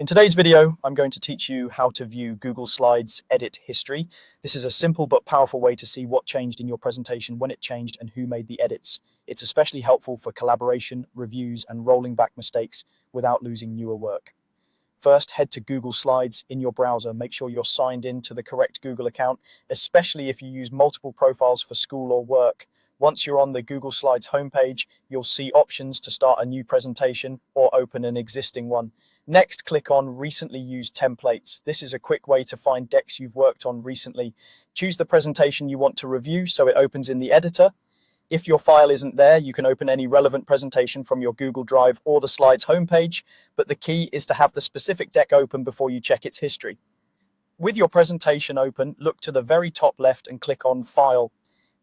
In today's video, I'm going to teach you how to view Google Slides edit history. This is a simple but powerful way to see what changed in your presentation, when it changed, and who made the edits. It's especially helpful for collaboration, reviews, and rolling back mistakes without losing newer work. First, head to Google Slides in your browser. Make sure you're signed in to the correct Google account, especially if you use multiple profiles for school or work. Once you're on the Google Slides homepage, you'll see options to start a new presentation or open an existing one. Next, click on Recently Used Templates. This is a quick way to find decks you've worked on recently. Choose the presentation you want to review so it opens in the editor. If your file isn't there, you can open any relevant presentation from your Google Drive or the Slides homepage, but the key is to have the specific deck open before you check its history. With your presentation open, look to the very top left and click on File.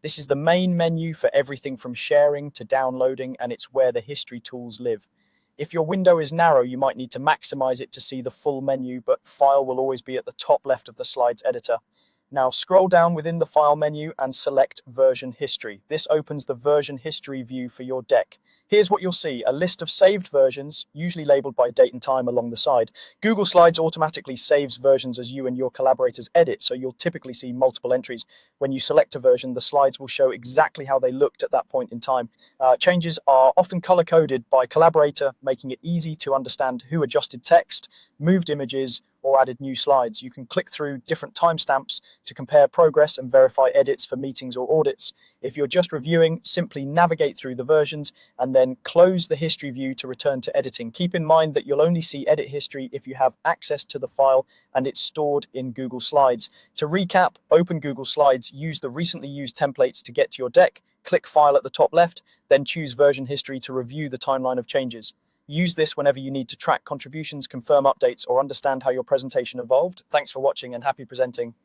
This is the main menu for everything from sharing to downloading, and it's where the history tools live. If your window is narrow, you might need to maximize it to see the full menu, but File will always be at the top left of the Slides editor. Now scroll down within the File menu and select Version History. This opens the Version History view for your deck. Here's what you'll see: a list of saved versions, usually labeled by date and time along the side. Google Slides automatically saves versions as you and your collaborators edit, so you'll typically see multiple entries. When you select a version, the slides will show exactly how they looked at that point in time. Changes are often color-coded by collaborator, making it easy to understand who adjusted text, moved images, or added new slides. You can click through different timestamps to compare progress and verify edits for meetings or audits. If you're just reviewing, simply navigate through the versions and then close the history view to return to editing. Keep in mind that you'll only see edit history if you have access to the file and it's stored in Google Slides. To recap, open Google Slides, use the recently used templates to get to your deck, click File at the top left, then choose Version History to review the timeline of changes. Use this whenever you need to track contributions, confirm updates, or understand how your presentation evolved. Thanks for watching and happy presenting.